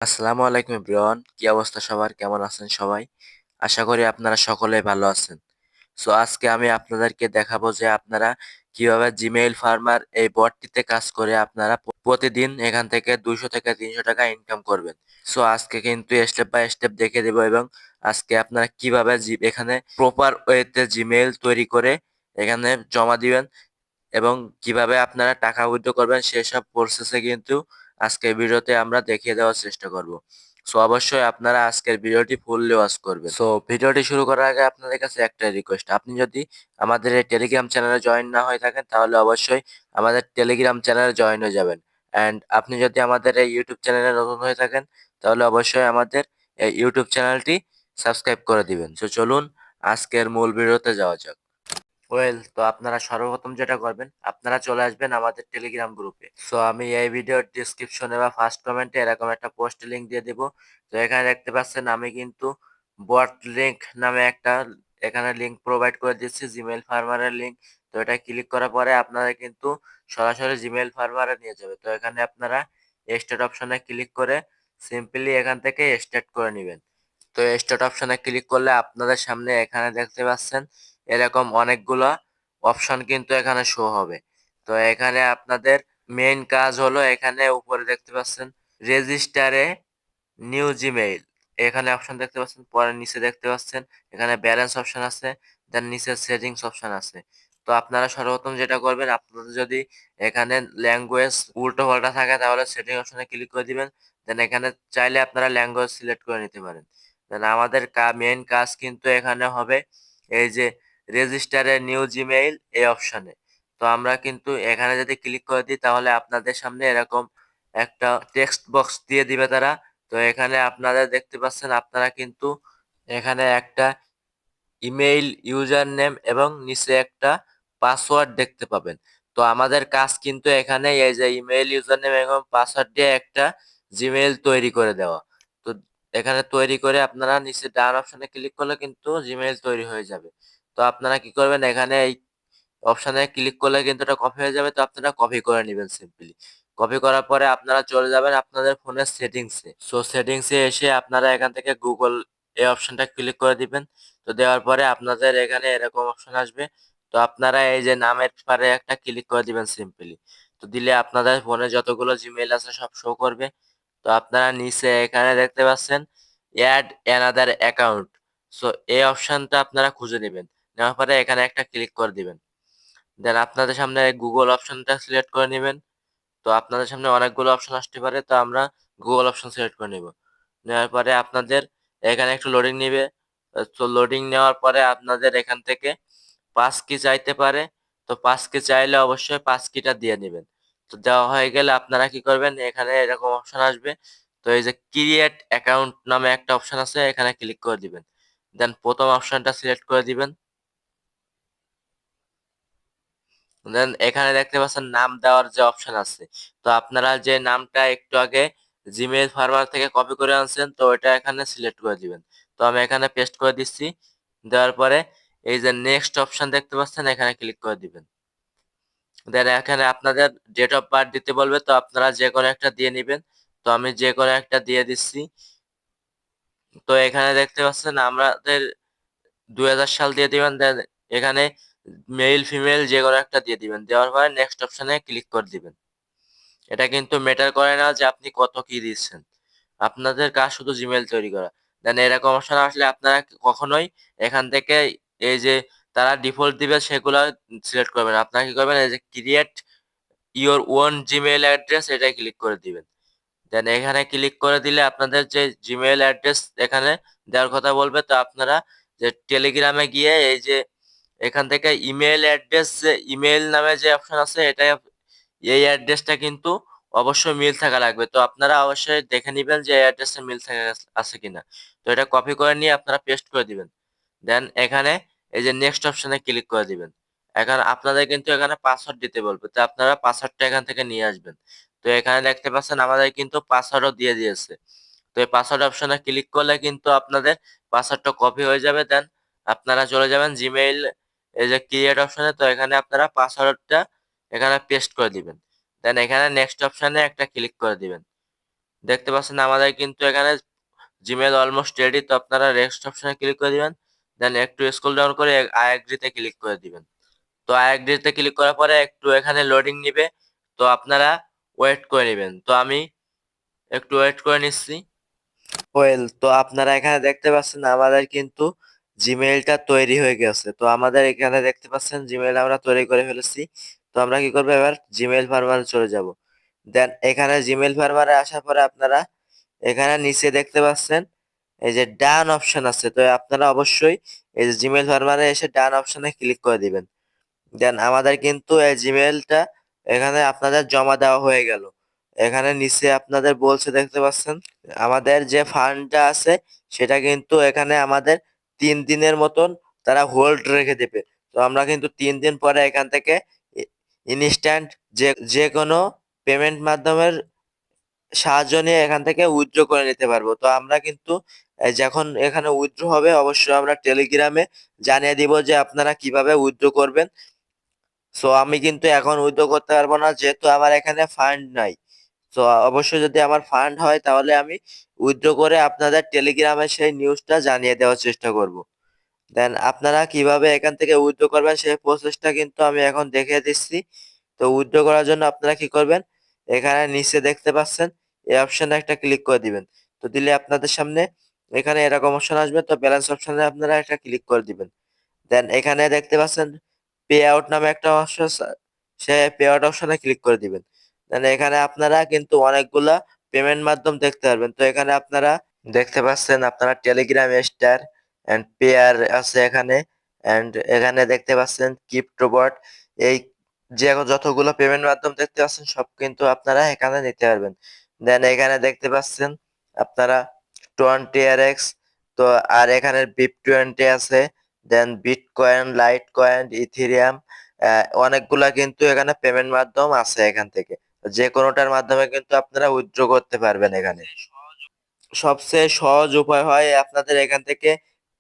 আসসালামু আলাইকুম এভরিওয়ান, কি অবস্থা সবার? কেমন আছেন সবাই? আশা করি আপনারা সকলেই ভালো আছেন। সো আজকে আমি আপনাদেরকে দেখাবো যে আপনারা কিভাবে জিমেইল ফার্মার এই বটটিতে কাজ করে আপনারা প্রতিদিন এখান থেকে 200 থেকে 300 টাকা ইনকাম করবেন। সো আজকে কিন্তু স্টেপ বাই স্টেপ দেখে দেবো এবং আজকে আপনারা কিভাবে এখানে প্রপার ওয়েতে জিমেইল তৈরি করে এখানে জমা দিবেন এবং কিভাবে আপনারা টাকা উইথড্র করবেন সেসব প্রসেসে কিন্তু আজকের ভিডিওতে আমরা দেখিয়ে দেওয়ার চেষ্টা করব। সো অবশ্যই আপনারা আজকের ভিডিওটি ফুললি ওয়াচ করবেন। সো ভিডিওটি শুরু করার আগে আপনাদের কাছে একটা রিকোয়েস্ট, আপনি যদি আমাদের এই টেলিগ্রাম চ্যানেলে জয়েন না হয়ে থাকেন তাহলে অবশ্যই আমাদের টেলিগ্রাম চ্যানেলে জয়েন হয়ে যাবেন। অ্যান্ড আপনি যদি আমাদের এই ইউটিউব চ্যানেলে নতুন হয়ে থাকেন তাহলে অবশ্যই আমাদের এই ইউটিউব চ্যানেলটি সাবস্ক্রাইব করে দিবেন। সো চলুন আজকের মূল ভিডিওতে যাওয়া যাক। তো আপনারা সর্বপ্রথম যেটা করবেন, আপনারা চলে আসবেন আমাদের টেলিগ্রাম গ্রুপে। সো আমি এই ভিডিওর ডিসক্রিপশনে বা ফার্স্ট কমেন্টে এরকম একটা পোস্ট লিংক দিয়ে দিব। তো এখানে দেখতে পাচ্ছেন আমি কিন্তু বট লিংক নামে একটা এখানে লিংক প্রোভাইড করে দিচ্ছি, জিমেইল ফার্মারের লিংক। তো এটা ক্লিক করার পরে আপনারা কিন্তু সরাসরি জিমেইল ফার্মারে নিয়ে যাবে। তো এখানে আপনারা স্টার্ট অপশনে ক্লিক করে সিম্পলি এখান থেকে স্টার্ট করে নেবেন। তো স্টার্ট অপশনে ক্লিক করলে আপনাদের সামনে এখানে দেখতে পাচ্ছেন এরকম অনেকগুলা অপশন কিন্তু এখানে শো হবে। তো এখানে আপনাদের মেইন কাজ হলো, এখানে উপরে দেখতে পাচ্ছেন রেজিস্টারে নিউ জিমেইল, এখানে অপশন দেখতে পাচ্ছেন। পরে নিচে দেখতে পাচ্ছেন এখানে ব্যালেন্স অপশন আছে, দেন নিচে সেটিংস অপশন আছে। তো আপনারা সর্বপ্রথম যেটা করবেন, আপনাদের যদি এখানে ল্যাঙ্গুয়েজ উল্টো পাল্টা থাকে তাহলে সেটিং অপশনে ক্লিক করে দিবেন। দেন এখানে চাইলে আপনারা ল্যাঙ্গুয়েজ সিলেক্ট করে নিতে পারেন। দেন আমাদের মেইন কাজ কিন্তু এখানে হবে এই যে রেজিস্টারে নিউ জিমেইল এই অপশনে। তো আমরা কিন্তু এখানে যদি ক্লিক করে দিই তাহলে আপনাদের সামনে এরকম একটা টেক্সট বক্স দিয়ে দিবে তারা। তো এখানে আপনারা দেখতে পাচ্ছেন আপনারা কিন্তু এখানে একটা ইমেইল ইউজার নেম এবং নিচে একটা পাসওয়ার্ড দেখতে পাবেন। তো আমাদের কাজ কিন্তু এখানে এই যে ইমেইল ইউজার নেম এবং পাসওয়ার্ড দিয়ে একটা জিমেইল তৈরি করে দেওয়া। তো এখানে তৈরি করে আপনারা নিচে ডান অপশনে ক্লিক করলে কিন্তু জিমেইল তৈরি হয়ে যাবে। তো আপনারা কি করবেন, এখানে এই অপশনে ক্লিক করলে কিন্তু এটা কপি হয়ে যাবে। তো আপনারা কপি করে নেবেন সিম্পলি। কপি করার পরে আপনারা চলে যাবেন আপনাদের ফোনের সেটিংসে। সো সেটিংসে এসে আপনারা এখান থেকে গুগল এই অপশনটা ক্লিক করে দিবেন। তো দেওয়ার পরে আপনাদের এখানে এরকম অপশন আসবে। তো আপনারা এই যে নামের পারে একটা ক্লিক করে দিবেন সিম্পলি। তো দিলে আপনাদের ফোনে যতগুলো জিমেইল আছে সব শো করবে। তো আপনারা নিচে এখানে দেখতে পাচ্ছেন অ্যাড অ্যানাদার অ্যাকাউন্ট। সো এই অপশনটা আপনারা খুঁজে নেবেন। নেওয়ার পরে এখানে একটা ক্লিক করে দিবেন। দেন আপনাদের সামনে গুগল অপশনটা সিলেক্ট করে নেবেন। তো আপনাদের সামনে অনেকগুলো অপশন আসতে পারে, তো আমরা গুগল অপশন সিলেক্ট করে নেব। নেওয়ার পরে আপনাদের এখানে একটু লোডিং নেবে। তো লোডিং নেওয়ার পরে আপনাদের এখান থেকে পাস কি চাইতে পারে। তো পাস কি চাইলে অবশ্যই পাস কিটা দিয়ে নেবেন। তো দেওয়া হয়ে গেলে আপনারা কি করবেন, এখানে এরকম অপশন আসবে। তো এই যে ক্রিয়েট অ্যাকাউন্ট নামে একটা অপশন আছে, এখানে ক্লিক করে দিবেন। দেন প্রথম অপশনটা সিলেক্ট করে দিবেন। দেন এখানে দেখতে পাচ্ছেন নাম দেওয়ার যে অপশন আছে। তো আপনারা যে নামটা একটু আগে জিমেইল ফার্মার থেকে কপি করে আনছেন তো ওইটা এখানে সিলেক্ট করে দিবেন। তো আমি এখানে পেস্ট করে দিচ্ছি। দেওয়ার পরে এই যে নেক্সট অপশন দেখতে পাচ্ছেন এখানে ক্লিক করে দিবেন। দেন এখানে আপনাদের ডেট অফ বার্থ দিতে বলবে, তো আপনারা যে কোনো একটা দিয়ে নিবেন। তো আমি যে কোনো একটা দিয়ে দিচ্ছি। তো এখানে দেখতে পাচ্ছেন আমাদের 2000 সাল দিয়ে দিবেন। দেন এখানে মেল ফিমেল যে কোনো একটা দিয়ে দিবেন। দেওয়ার পরে নেক্সট অপশনে ক্লিক করে দিবেন। এটা কিন্তু ম্যাটার করে না যে আপনি কত কি দিচ্ছেন, আপনাদের কাজ শুধু জিমেইল তৈরি করা। দেন এরকম অপশন আসলে আপনারা কখনোই এখান থেকে এই যে তারা ডিফল্ট দিবে সেগুলো সিলেক্ট করবেন। আপনারা কি করবেন, এই যে create your own Gmail address এটাই ক্লিক করে দিবেন। দেন এখানে ক্লিক করে দিলে আপনাদের যে জিমেইল অ্যাড্রেস এখানে দেওয়ার কথা বলবে। তো আপনারা যে টেলিগ্রামে গিয়ে এই যে এখান থেকে ইমেইল অ্যাড্রেস, যে ইমেইল নামে যে অপশন আছে এটাই এই অ্যাড্রেসটা কিন্তু অবশ্যই মিল থাকা লাগবে। তো আপনারা অবশ্যই দেখে নিবেন যে এই অ্যাড্রেসটা মিল থাকা আছে কিনা। তো এটা কপি করে নিয়ে আপনারা পেস্ট করে দিবেন। দেন এখানে এই যে নেক্সট অপশনে ক্লিক করে দিবেন। এখন আপনাদের কিন্তু এখানে পাসওয়ার্ড দিতে বলবে, তো আপনারা পাসওয়ার্ডটা এখান থেকে নিয়ে আসবেন। তো এখানে দেখতে পাচ্ছেন আমাদের কিন্তু পাসওয়ার্ডও দিয়ে দিয়েছে। তো এই পাসওয়ার্ড অপশনে ক্লিক করলে কিন্তু আপনাদের পাসওয়ার্ডটা কপি হয়ে যাবে। দেন আপনারা চলে যাবেন জিমেইল এই যে ক্রিয়েট অপশনে। তো এখানে আপনারা পাসওয়ার্ডটা এখানে পেস্ট করে দিবেন। দেন এখানে নেক্সট অপশনে একটা ক্লিক করে দিবেন। দেখতে পাচ্ছেন আমাদের কিন্তু এখানে জিমেল অলমোস্ট রেডি। তো আপনারা নেক্সট অপশনে ক্লিক করে দিবেন, দেন একটু স্ক্রল ডাউন করে আই এগ্রিতে ক্লিক করে দিবেন। তো আই এগ্রিতে ক্লিক করার পরে একটু এখানে লোডিং নিবে, তো আপনারা ওয়েট করে নেবেন। তো আমি একটু ওয়েট করে নিচ্ছি। তো আপনারা এখানে দেখতে পাচ্ছেন আমাদের কিন্তু জিমেইলটা তৈরি হয়ে গেছে। তো আমাদের এখানে দেখতে পাচ্ছেন জিমেইল আমরা তৈরি করে ফেলেছি। তো আমরা কি করবো, এবার জিমেইল ফার্মারে চলে যাব। দেন এখানে জিমেইল ফার্মারে আসার পরে আপনারা এখানে নিচে দেখতে পাচ্ছেন এই যে ডান অপশন আছে। তো আপনারা অবশ্যই এই যে জিমেইল ফার্মারে এসে ডান অপশনে ক্লিক করে দিবেন। দেন আমাদের কিন্তু এই জিমেইলটা এখানে আপনাদের জমা দেওয়া হয়ে গেল। এখানে নিচে আপনাদের বলছে দেখতে পাচ্ছেন আমাদের যে ফান্ডটা আছে সেটা কিন্তু এখানে আমাদের 3 দিনের মতন তারা হোল্ড রেখে দেবে। তো আমরা কিন্তু 3 দিন পরে এখান থেকে ইনস্ট্যান্ট যে কোনো পেমেন্ট মাধ্যমের সাহায্য নিয়ে এখান থেকে উইথড্র করে নিতে পারবো। তো আমরা কিন্তু যখন এখানে উইথড্র হবে অবশ্যই আমরা টেলিগ্রামে জানিয়ে দিব যে আপনারা কিভাবে উইথড্র করবেন। সো আমি কিন্তু এখন উইথড্র করতে পারবো না যেহেতু আমার এখানে ফান্ড নাই। তো অবশ্যই যদি আমার ফান্ড হয় তাহলে আমি উইথড্র করে আপনাদের টেলিগ্রামে সেই নিউজটা জানিয়ে দেওয়ার চেষ্টা করব। দেন আপনারা কিভাবে এখান থেকে উইথড্র করবেন সেই প্রসেসটা কিন্তু আমি এখন দেখিয়ে দিচ্ছি। তো উইথড্র করার জন্য আপনারা কি করবেন, এখানে নিচে দেখতে পাচ্ছেন এই অপশনে একটা ক্লিক করে দিবেন। তো দিলে আপনাদের সামনে এখানে এরকম অপশন আসবে। তো ব্যালেন্স অপশনে আপনারা একটা ক্লিক করে দিবেন। দেন এখানে দেখতে পাচ্ছেন পে আউট নামে একটা অপশন, সে পে আউট অপশনে ক্লিক করে দিবেন। দেন এখানে আপনারা কিন্তু অনেকগুলা পেমেন্ট মাধ্যম দেখতে পারবেন। তো এখানে আপনারা দেখতে পাচ্ছেন আপনারা টেলিগ্রাম স্টার এন্ড পেয়ার আছে এখানে, এন্ড এখানে দেখতে পাচ্ছেন ক্রিপ্টোবট। এই যে যতগুলো পেমেন্ট মাধ্যম দেখতে পাচ্ছেন সব কিন্তু আপনারা এখানে নিতে পারবেন। দেন এখানে দেখতে পাচ্ছেন আপনারা 20rx। তো আর এখানে BIP20 আছে, দেন বিটকয়েন, লাইট কয়েন, ইথেরিয়াম, অনেকগুলা কিন্তু এখানে পেমেন্ট মাধ্যম আছে। এখান থেকে যে কোনোটার মাধ্যমে কিন্তু আপনারা উইথড্র করতে পারবেন। এখানে সবচেয়ে সহজ উপায় হয় আপনাদের এখান থেকে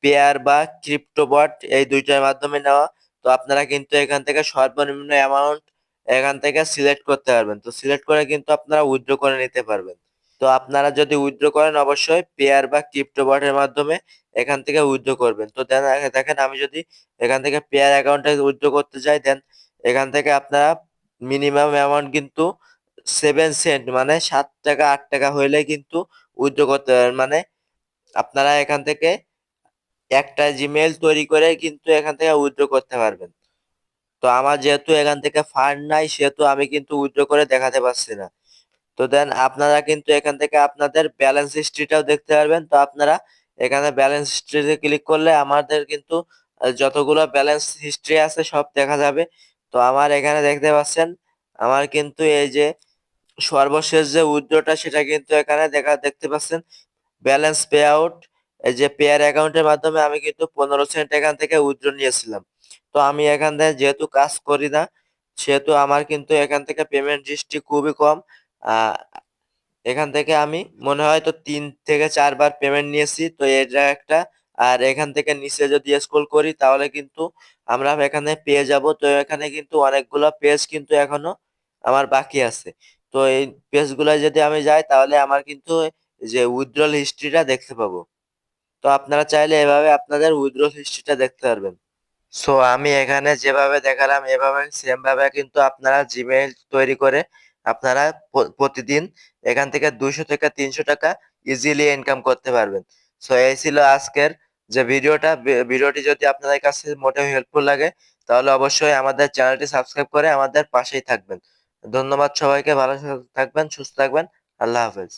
পেয়ার বা ক্রিপ্টোবট এই দুইটার মাধ্যমে নেওয়া। তো আপনারা কিন্তু এখান থেকে সর্বনিম্ন অ্যামাউন্ট এখান থেকে সিলেক্ট করতে পারবেন। তো সিলেক্ট করে কিন্তু আপনারা উইথড্র করে নিতে পারবেন। তো আপনারা যদি উইথড্র করেন অবশ্যই পেয়ার বা ক্রিপ্টোবটের মাধ্যমে এখান থেকে উইথড্র করবেন। তো দেন দেখেন আমি যদি এখান থেকে পেয়ার অ্যাকাউন্টে উইথড্র করতে যাই, দেন এখান থেকে আপনারা মিনিমাম অ্যামাউন্ট কিন্তু 7 সেন্ট মানে 7 টাকা 8 টাকা হইলে কিন্তু উইথড্র করতে পারবেন। মানে আপনারা এখান থেকে একটা জিমেইল তৈরি করে কিন্তু এখান থেকে উইথড্র করতে পারবেন। তো আমার যেহেতু এখান থেকে ফান্ড নাই সেহেতু আমি কিন্তু উইথড্র করে দেখাতে পারছি না। তো দেন আপনারা কিন্তু এখান থেকে আপনাদের ব্যালেন্স হিস্ট্রিটাও দেখতে পারবেন। তো আপনারা এখানে ব্যালেন্স হিস্ট্রিতে ক্লিক করলে আমাদের কিন্তু যতগুলো ব্যালেন্স হিস্ট্রি আছে সব দেখা যাবে। তো আমার এখানে দেখতে পাচ্ছেন আমার কিন্তু এই যে সর্বশেষ যে উইথড্রটা সেটা কিন্তু এখানে দেখতে পাচ্ছেন ব্যালেন্স পে আউট। এই যে পেয়ার অ্যাকাউন্টের মাধ্যমে আমি কিন্তু 15 সেন্ট এখান থেকে উইথড্র নিয়েছিলাম। তো আমি এখান থেকে যেহেতু কাজ করি না সেহেতু আমার কিন্তু এখান থেকে পেমেন্ট হিস্ট্রি খুবই কম। আহ এখান থেকে আমি মনে হয় তো 3 থেকে 4 বার পেমেন্ট নিয়েছি। তো এটা একটা। আর এখান থেকে নিচে যদি স্ক্রল করি তাহলে কিন্তু আমরা এখানে পেয়ে যাব। তো এখানে কিন্তু অনেকগুলো পেজ কিন্তু এখনো আমার বাকি আছে। তো এই পেজগুলোয় যদি আমি যাই তাহলে আমার কিন্তু যে উইথড্রল হিস্ট্রিটা দেখতে পাবো। তো আপনারা চাইলে এভাবে আপনাদের উইথড্রল হিস্ট্রিটা দেখতে পারবেন। সো আমি এখানে যেভাবে দেখালাম এভাবে সেম ভাবে কিন্তু আপনারা জিমেইল তৈরি করে আপনারা প্রতিদিন এখান থেকে 200 থেকে 300 টাকা ইজিলি ইনকাম করতে পারবেন। সো এই ছিল আজকের যে ভিডিওটা। ভিডিওটি যদি আপনাদের কাছে মোটেও হেল্পফুল লাগে তাহলে অবশ্যই আমাদের চ্যানেলটি সাবস্ক্রাইব করে আমাদের পাশেই থাকবেন। ধন্যবাদ সবাইকে, ভালো থাকবেন, সুস্থ থাকবেন। আল্লাহ হাফেজ।